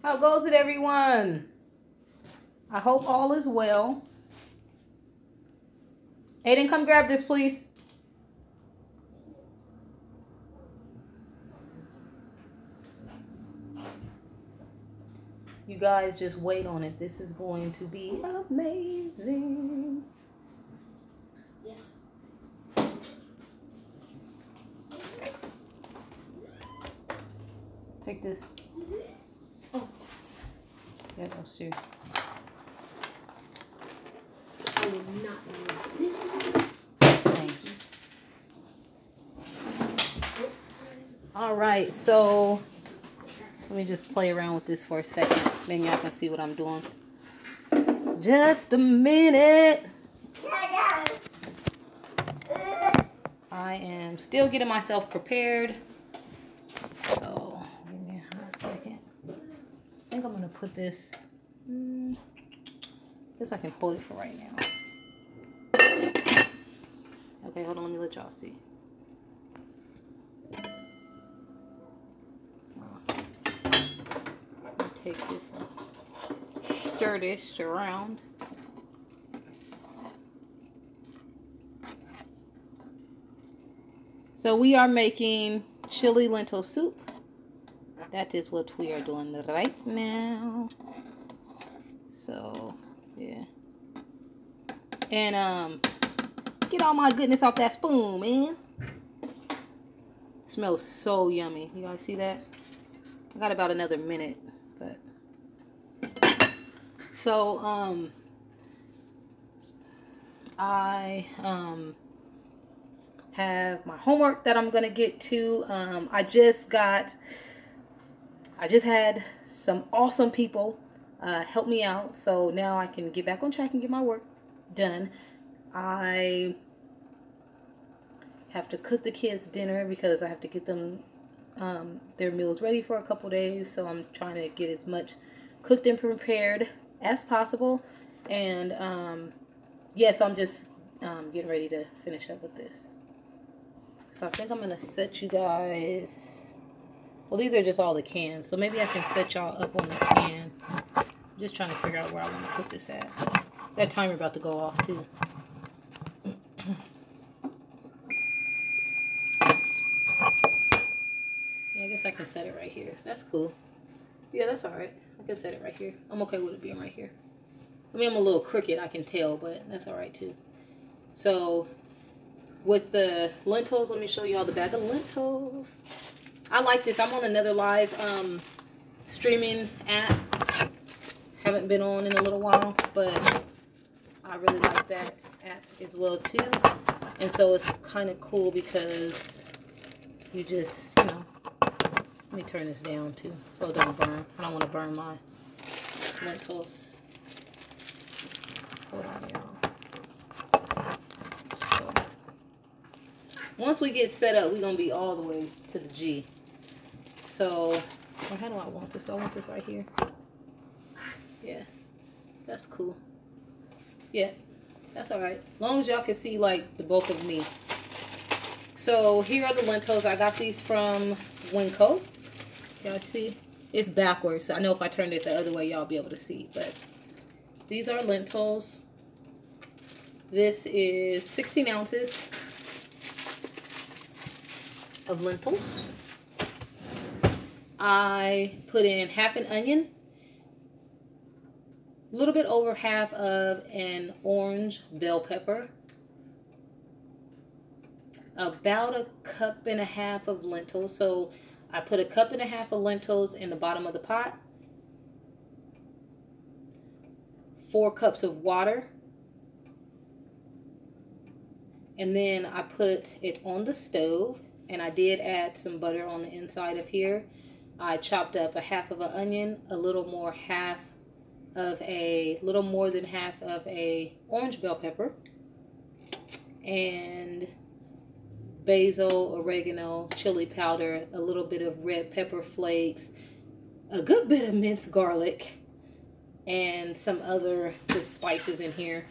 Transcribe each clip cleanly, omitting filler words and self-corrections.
How goes it, everyone? I hope all is well. Aiden, come grab this, please. You guys just wait on it. This is going to be amazing. Yes. Take this. Oh. Yeah, upstairs. I will not need this one. Thanks. All right, so let me just play around with this for a second. Then y'all can see what I'm doing. Just a minute. I am still getting myself prepared. So, give me a second. I think I'm going to put this. Guess I can hold it for right now. Okay, hold on. Let me let y'all see. Take this and stir this around. So we are making chili lentil soup. That is what we are doing right now. So yeah, and get all my goodness off that spoon, man. Smells so yummy. You guys see that? I got about another minute. But so I have my homework that I'm gonna get to. I just had some awesome people help me out, so now I can get back on track and get my work done. I have to cook the kids dinner because I have to get them their meals ready for a couple days, so I'm trying to get as much cooked and prepared as possible. And yeah, so I'm just getting ready to finish up with this. So I think I'm gonna set you guys, well, these are just all the cans, so maybe I can set y'all up on the can. I'm just trying to figure out where I want to put this at. That timer about to go off too. I guess I can set it right here. That's cool. Yeah, that's alright. I can set it right here. I'm okay with it being right here. I mean, I'm a little crooked, I can tell, but that's alright too. So, with the lentils, let me show you all the bag of lentils. I like this. I'm on another live streaming app. Haven't been on in a little while, but I really like that app as well too. And so it's kind of cool because you just, you know, let me turn this down too so it don't burn. I don't want to burn my lentils. Hold on, y'all. So, once we get set up, we're going to be all the way to the G. So, or how do I want this? Do I want this right here? Yeah, that's cool. Yeah, that's alright. As long as y'all can see like the bulk of me. So here are the lentils. I got these from Winco. Y'all see? It's backwards. I know if I turn it the other way, y'all be able to see. But these are lentils. This is 16 ounces of lentils. I put in half an onion, a little bit over half of an orange bell pepper, about a cup and a half of lentils. So I put a cup and a half of lentils in the bottom of the pot, 4 cups of water, and then I put it on the stove, and I did add some butter on the inside of here. I chopped up a half of an onion, a little more than half of a orange bell pepper, and basil, oregano, chili powder, a little bit of red pepper flakes, a good bit of minced garlic, and some other just spices in here.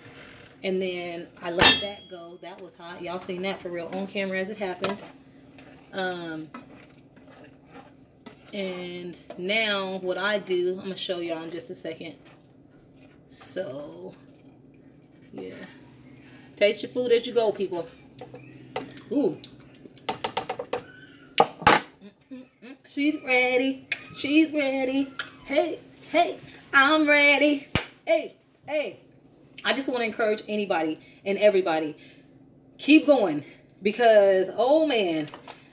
And then I let that go. That was hot. Y'all seen that for real on camera as it happened. And now what I do, I'm going to show y'all in just a second. So, yeah. Taste your food as you go, people. Ooh. She's ready. She's ready. Hey, hey, I'm ready. Hey, hey. I just want to encourage anybody and everybody. Keep going. Because, oh man,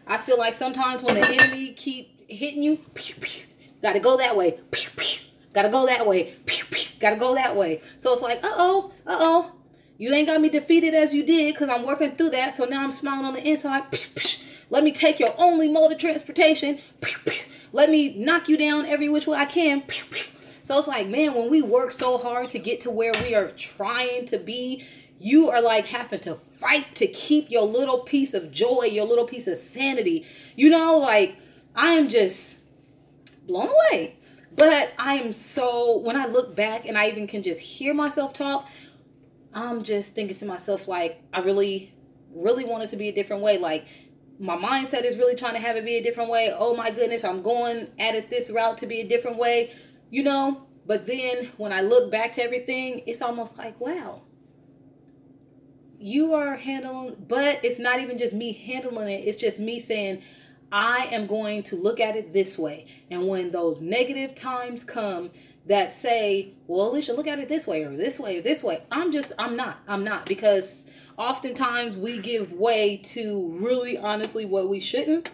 I feel like sometimes when the enemy keep hitting you, pew, pew, gotta go that way. Pew, pew, gotta go that way. Pew, pew, gotta go that way. So it's like, uh-oh. You ain't got me defeated as you did because I'm working through that. So now I'm smiling on the inside. Pew, pew. Let me take your only mode of transportation. Pew, pew. Let me knock you down every which way I can. Pew, pew. So it's like, man, when we work so hard to get to where we are trying to be, you are like having to fight to keep your little piece of joy, your little piece of sanity. You know, like, I am just blown away. But I am so, when I look back and I even can just hear myself talk, I'm just thinking to myself, like, I really, really want it to be a different way. Like, my mindset is really trying to have it be a different way. Oh my goodness, I'm going at it this route to be a different way, you know? But then when I look back to everything, it's almost like, wow, you are handling, but it's not even just me handling it. It's just me saying, I am going to look at it this way. And when those negative times come that say, well, Alicia, look at it this way or this way or this way, I'm not. Because oftentimes we give way to really honestly what we shouldn't.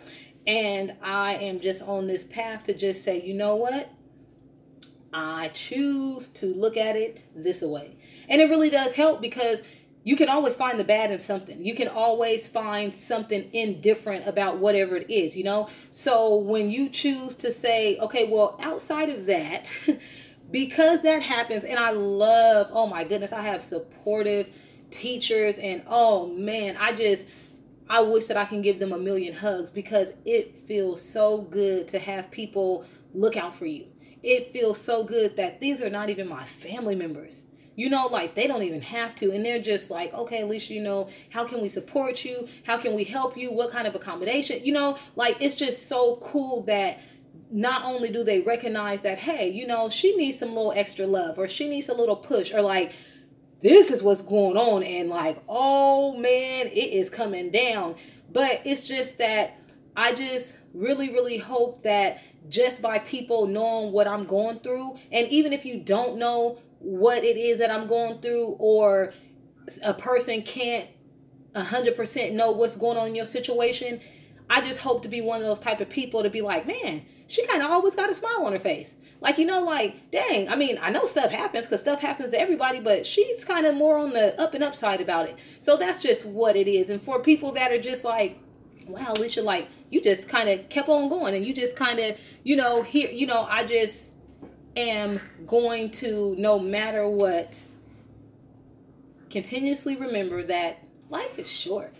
And I am just on this path to just say, you know what? I choose to look at it this way. And it really does help because you can always find the bad in something. You can always find something indifferent about whatever it is, you know? So when you choose to say, okay, well, outside of that, because that happens, and I love, oh my goodness, I have supportive teachers, and oh man, I wish that I can give them a million hugs because it feels so good to have people look out for you. It feels so good that these are not even my family members. You know, like, they don't even have to. And they're just like, okay, Alicia, you know, how can we support you? How can we help you? What kind of accommodation? You know, like, it's just so cool that not only do they recognize that, hey, you know, she needs some little extra love, or she needs a little push, or like, this is what's going on. And like, oh man, it is coming down. But it's just that I just really, really hope that just by people knowing what I'm going through, and even if you don't know what it is that I'm going through, or a person can't 100% know what's going on in your situation, I just hope to be one of those type of people to be like, man, she kind of always got a smile on her face. Like, you know, like, dang, I mean, I know stuff happens because stuff happens to everybody, but she's kind of more on the up and up side about it. So that's just what it is. And for people that are just like, wow, Alicia, like, you just kind of kept on going, and you just kind of, you know, here, you know, I just am going to, no matter what, continuously remember that life is short.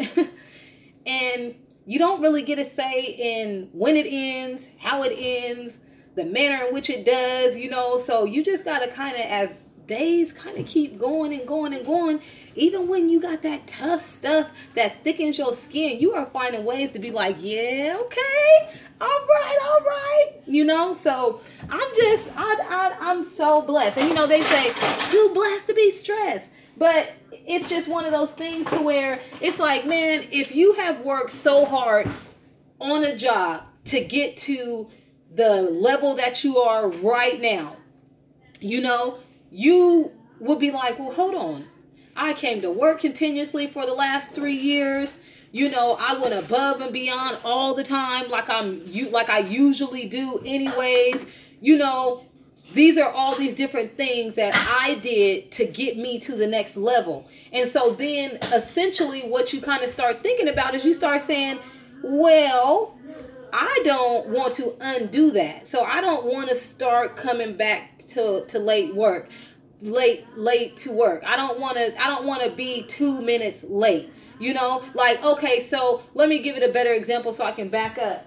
And you don't really get a say in when it ends, how it ends, the manner in which it does, you know. So you just got to kind of, as days kind of keep going and going and going, even when you got that tough stuff that thickens your skin, you are finding ways to be like, yeah, okay, all right, you know. So I'm so blessed. And you know, they say too blessed to be stressed, but it's just one of those things to where it's like, man, if you have worked so hard on a job to get to the level that you are right now, you know, you would be like, well, hold on. I came to work continuously for the last 3 years. You know, I went above and beyond all the time, like I usually do anyways. You know, these are all these different things that I did to get me to the next level. And so then essentially what you kind of start thinking about is you start saying, well, I don't want to undo that. So I don't want to start coming back to late to work. I don't want to be 2 minutes late. You know, like, okay, so let me give it a better example so I can back up.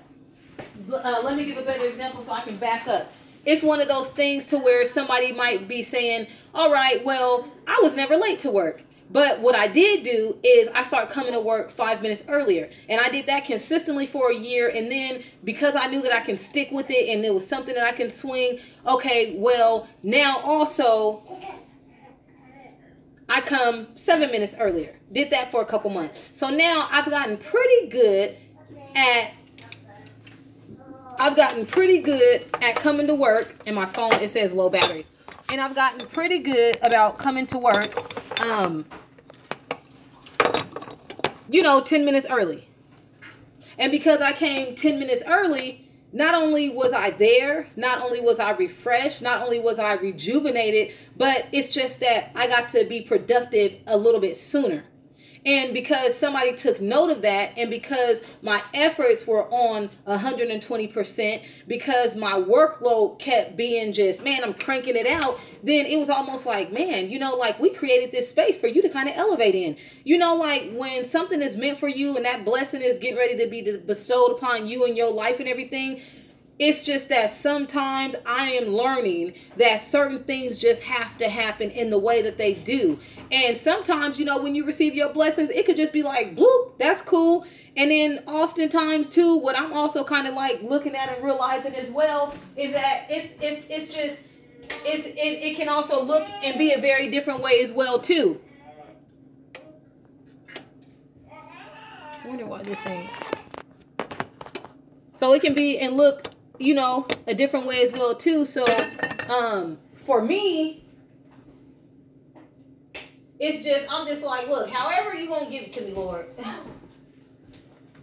It's one of those things to where somebody might be saying, all right, well, I was never late to work. But what I did do is I started coming to work 5 minutes earlier. And I did that consistently for a year. And then because I knew that I can stick with it and it was something that I can swing, okay, well, now also I come 7 minutes earlier. Did that for a couple months. So now I've gotten pretty good at coming to work. And my phone, it says low battery. And I've gotten pretty good about coming to work, 10 minutes early. And because I came 10 minutes early, not only was I there, not only was I refreshed, not only was I rejuvenated, but it's just that I got to be productive a little bit sooner. And because somebody took note of that, and because my efforts were on 120%, because my workload kept being just, man, I'm cranking it out, then it was almost like, man, like we created this space for you to kind of elevate in. Like when something is meant for you and that blessing is getting ready to be bestowed upon you and your life and everything, it's just that sometimes I am learning that certain things just have to happen in the way that they do. And sometimes, when you receive your blessings, it could just be like, bloop, that's cool. And then oftentimes too, what I'm also kind of like looking at and realizing as well is that it can also look and be a very different way as well too. I wonder why this ain't. So it can be and look, a different way as well too. So for me, I'm just like, look, however you gonna give it to me, Lord.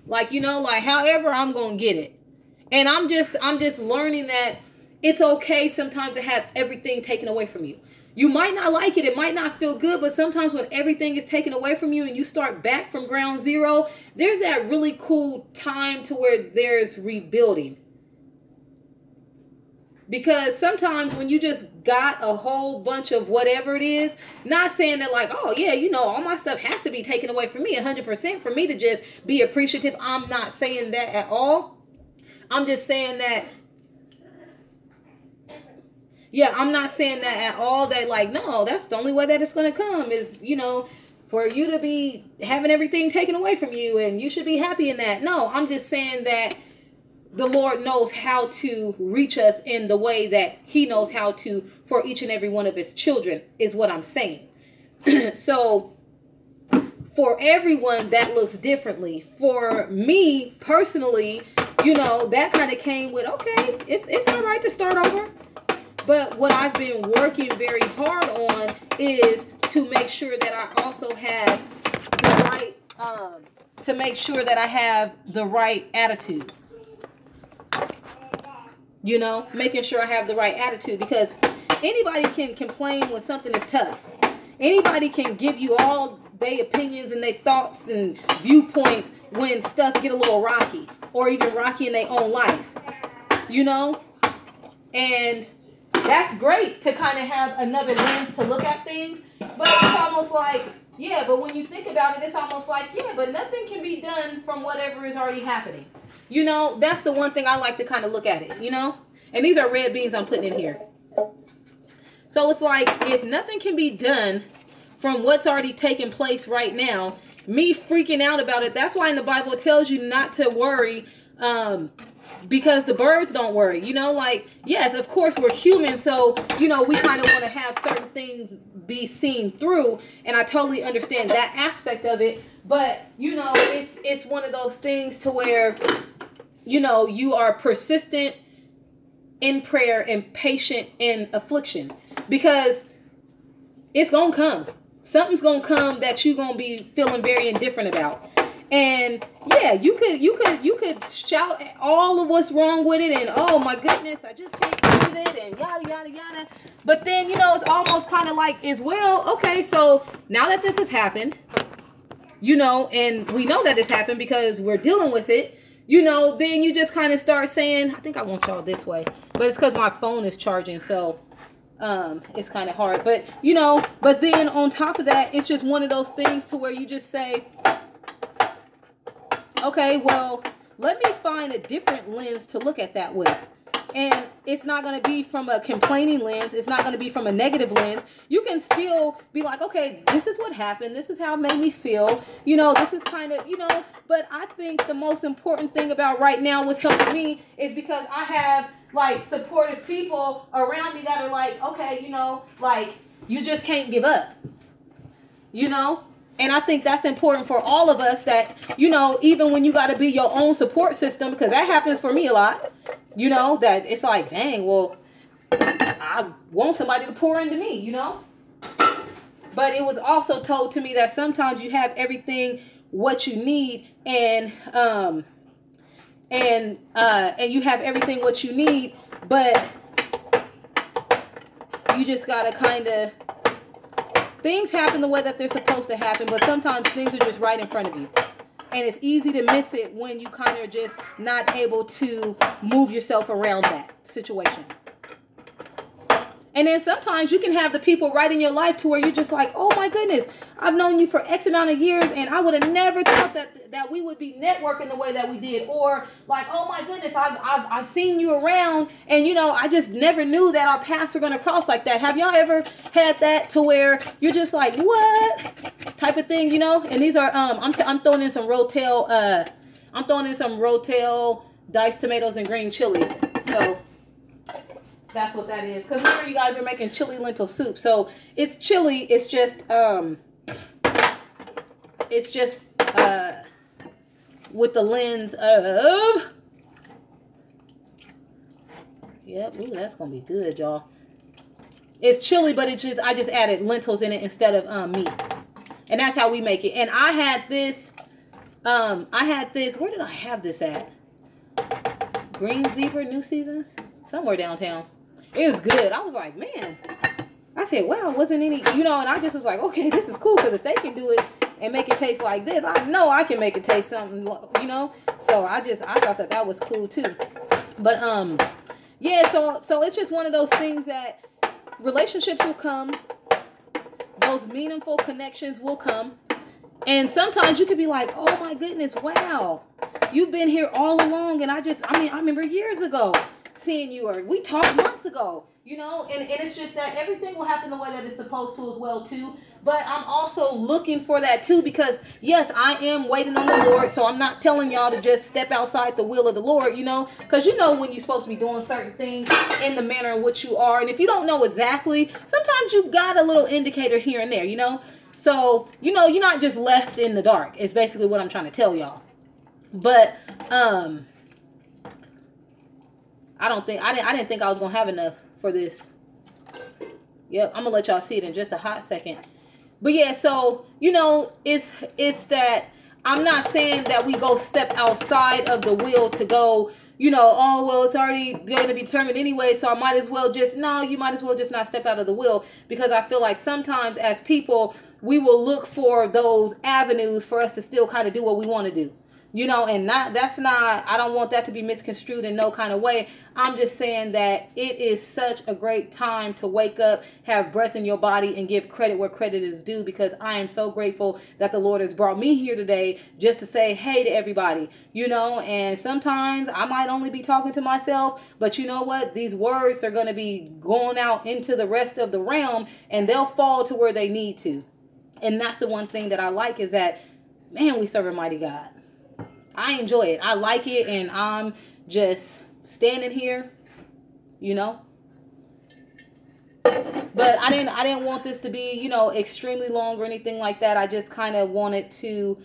Like, however I'm gonna get it. And I'm just learning that it's okay sometimes to have everything taken away from you. You might not like it. It might not feel good. But sometimes when everything is taken away from you and you start back from ground zero, there's that really cool time to where there's rebuilding. Because sometimes when you just got a whole bunch of whatever it is, not saying that like, oh yeah, all my stuff has to be taken away from me 100% for me to just be appreciative. I'm not saying that at all. I'm just saying that, I'm not saying that at all, that like, no, that's the only way that it's going to come is, for you to be having everything taken away from you and you should be happy in that. No, I'm just saying that the Lord knows how to reach us in the way that he knows how to for each and every one of his children is what I'm saying. So for everyone that looks differently. For me personally, that kind of came with, okay, it's all right to start over. But what I've been working very hard on is to make sure that I also have the right, attitude. Making sure I have the right attitude, because anybody can complain when something is tough. Anybody can give you all their opinions and their thoughts and viewpoints when stuff get a little rocky, or even rocky in their own life, and that's great to kind of have another lens to look at things. But it's almost like, yeah, but when you think about it, it's almost like, yeah, but nothing can be done from whatever is already happening. That's the one thing I like to kind of look at it, And these are red beans I'm putting in here. So it's like, if nothing can be done from what's already taking place right now, me freaking out about it, that's why in the Bible it tells you not to worry, because the birds don't worry, like, yes, of course we're human. So, we kind of want to have certain things be seen through. And I totally understand that aspect of it. But, it's one of those things to where, you are persistent in prayer and patient in affliction, because it's going to come. Something's going to come that you're going to be feeling very indifferent about. And yeah, you could shout all of what's wrong with it, and oh my goodness, I just can't believe it, and yada yada yada. But then it's almost kind of like, as well, okay, so now that this has happened, and we know that it's happened because we're dealing with it, then you just kind of start saying, I think I want y'all this way, but it's because my phone is charging, so it's kind of hard. But but then on top of that, it's just one of those things to where you just say, okay, well, let me find a different lens to look at that with. And it's not going to be from a complaining lens. It's not going to be from a negative lens. You can still be like, okay, this is what happened. This is how it made me feel. You know, this is kind of, you know, but I think the most important thing about right now what's helping me is because I have like supportive people around me that are like, okay, you know, like you just can't give up, you know? And I think that's important for all of us that, you know, even when you got to be your own support system, because that happens for me a lot, you know, that it's like, dang, well, I want somebody to pour into me, you know. But it was also told to me that sometimes you have everything what you need and you have everything what you need, but you just got to kind of, things happen the way that they're supposed to happen, but sometimes things are just right in front of you. And it's easy to miss it when you kind of just not able to move yourself around that situation. And then sometimes you can have the people right in your life to where you're just like, oh my goodness, I've known you for X amount of years and I would have never thought that we would be networking the way that we did. Or like, oh my goodness, I've seen you around and, you know, I just never knew that our paths were going to cross like that. Have y'all ever had that to where you're just like, what type of thing, you know? And these are, I'm throwing in some Rotel, diced tomatoes and green chilies. So that's what that is. Because remember, you guys are making chili lentil soup. So it's chili. It's just with the lens of, yep, ooh, that's gonna be good, y'all. It's chili, but it's just, I just added lentils in it instead of meat. And that's how we make it. And I had this, where did I have this at? Green Zebra New Seasons? Somewhere downtown. It was good. I was like, man. I said, wow, wasn't any, you know, and I just was like, okay, this is cool. Because if they can do it and make it taste like this, I know I can make it taste something, you know. So I thought that was cool too. But, yeah, so it's just one of those things that relationships will come. Those meaningful connections will come. And sometimes you could be like, oh my goodness, wow. You've been here all along. And I remember years ago seeing you, or we talked months ago, you know, and it's just that everything will happen the way that it's supposed to as well too. But I'm also looking for that too, because yes, I am waiting on the Lord. So I'm not telling y'all to just step outside the will of the Lord, you know, because you know when you're supposed to be doing certain things in the manner in which you are. And if you don't know exactly, sometimes you got a little indicator here and there, you know. So, you know, you're not just left in the dark. Is basically what I'm trying to tell y'all. But I didn't think I was gonna have enough for this. Yep, I'm gonna let y'all see it in just a hot second. But yeah, so you know, it's that I'm not saying that we go step outside of the will to go, you know, oh well, it's already going to be determined anyway, so I might as well just, no, you might as well just not step out of the will, because I feel like sometimes as people we will look for those avenues for us to still kind of do what we want to do. You know, and I don't want that to be misconstrued in no kind of way. I'm just saying that it is such a great time to wake up, have breath in your body, and give credit where credit is due, because I am so grateful that the Lord has brought me here today just to say hey to everybody, you know. And sometimes I might only be talking to myself, but you know what? These words are going to be going out into the rest of the realm, and they'll fall to where they need to. And that's the one thing that I like, is that, man, we serve a mighty God. I enjoy it. I like it, and I'm just standing here, you know. But I didn't want this to be, you know, extremely long or anything like that. I just kind of wanted to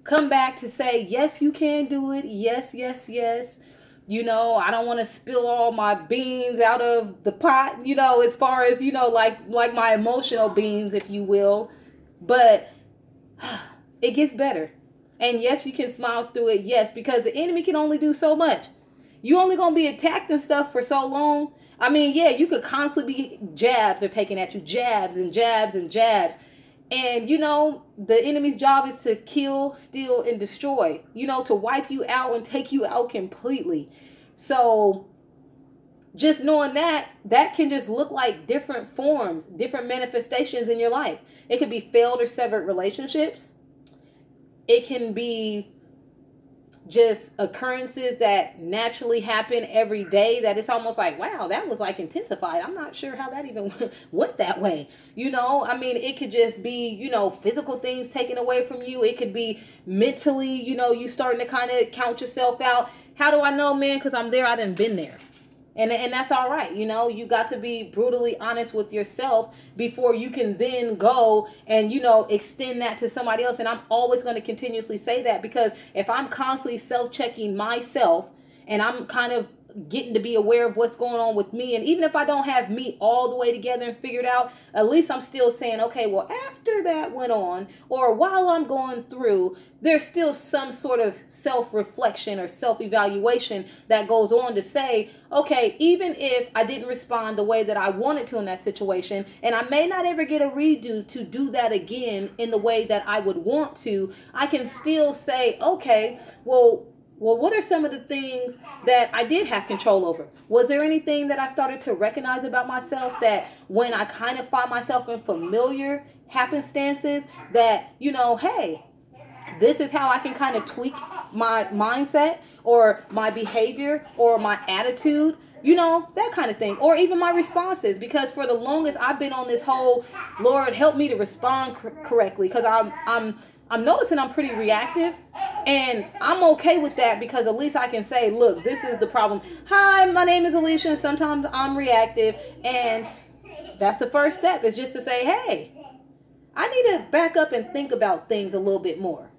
come back to say, yes, you can do it. Yes, yes, yes. You know, I don't want to spill all my beans out of the pot, you know, as far as, you know, like my emotional beans, if you will. But it gets better. And yes, you can smile through it. Yes, because the enemy can only do so much. You only going to be attacked and stuff for so long. I mean, yeah, you could constantly be, jabs are taken at you. Jabs and jabs and jabs. And, you know, the enemy's job is to kill, steal, and destroy. You know, to wipe you out and take you out completely. So just knowing that can just look like different forms, different manifestations in your life. It could be failed or severed relationships. It can be just occurrences that naturally happen every day, that it's almost like, wow, that was like intensified. I'm not sure how that even went that way. You know, I mean, it could just be, you know, physical things taken away from you. It could be mentally, you know, you starting to kind of count yourself out. How do I know, man? Because I'm there. I done been there. And that's all right. You know, you got to be brutally honest with yourself before you can then go and, you know, extend that to somebody else. And I'm always going to continuously say that, because if I'm constantly self-checking myself and I'm kind of getting to be aware of what's going on with me, and even if I don't have me all the way together and figured out, at least I'm still saying, okay, well, after that went on, or while I'm going through, there's still some sort of self-reflection or self-evaluation that goes on to say, okay, even if I didn't respond the way that I wanted to in that situation, and I may not ever get a redo to do that again in the way that I would want to, I can still say, okay, well, what are some of the things that I did have control over? Was there anything that I started to recognize about myself that when I kind of find myself in familiar happenstances that, you know, hey, this is how I can kind of tweak my mindset or my behavior or my attitude, you know, that kind of thing. Or even my responses, because for the longest I've been on this whole, Lord, help me to respond correctly, because I'm noticing I'm pretty reactive, and I'm okay with that, because at least I can say, look, this is the problem. Hi, my name is Alicia, and sometimes I'm reactive, and that's the first step, is just to say, hey, I need to back up and think about things a little bit more.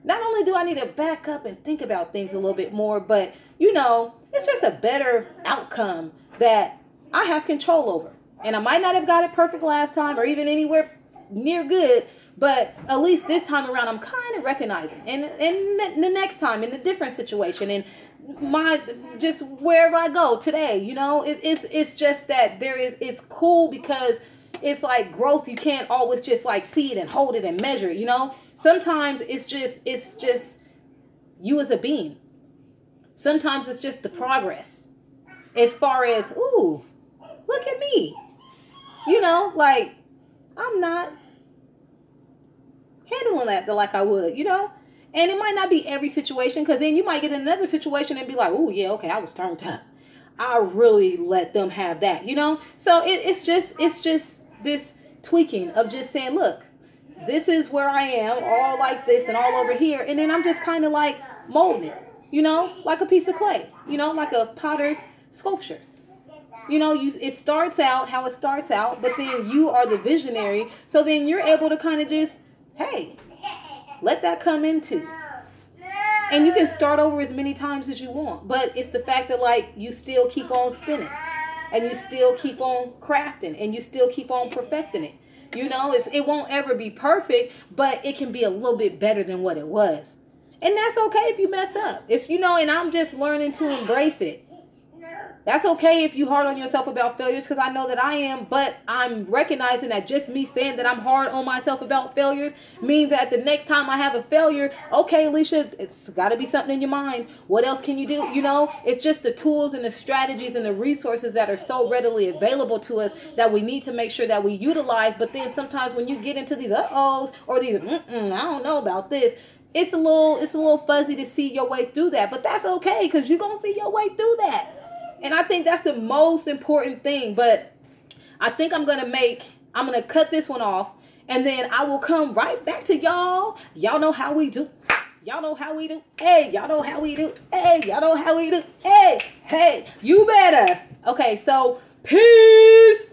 Not only do I need to back up and think about things a little bit more, but, you know, it's just a better outcome that I have control over. And I might not have got it perfect last time or even anywhere near good, but at least this time around, I'm kind of recognizing. And the next time in a different situation, and just wherever I go today, you know, it's just that it's cool, because it's like growth. You can't always just like see it and hold it and measure it, you know. Sometimes it's just you as a being. Sometimes it's just the progress. As far as, ooh, look at me. You know, like, I'm not handling that like I would, you know. And it might not be every situation, because then you might get in another situation and be like, oh yeah, okay, I was turned up. I really let them have that, you know. So it's just this tweaking of just saying, look, this is where I am, all like this and all over here, and then I'm just kind of like molding it, you know, like a piece of clay, you know, like a potter's sculpture. You know, it starts out how it starts out, but then you are the visionary, so then you're able to kind of just, hey, let that come into. And you can start over as many times as you want, but it's the fact that, like, you still keep on spinning, and you still keep on crafting, and you still keep on perfecting it. You know, it won't ever be perfect, but it can be a little bit better than what it was. And that's okay if you mess up. It's, you know, and I'm just learning to embrace it. That's okay if you hard on yourself about failures, because I know that I am, but I'm recognizing that just me saying that I'm hard on myself about failures means that the next time I have a failure, okay, Alicia, it's got to be something in your mind. What else can you do? You know, it's just the tools and the strategies and the resources that are so readily available to us that we need to make sure that we utilize. But then sometimes when you get into these uh-ohs or these, I don't know about this, it's a little fuzzy to see your way through that. But that's okay, because you're going to see your way through that. And I think that's the most important thing. But I think I'm going to cut this one off, and then I will come right back to y'all. Y'all know how we do. Y'all know how we do. Hey, y'all know how we do. Hey, y'all know how we do. Hey, you better. Okay, so peace.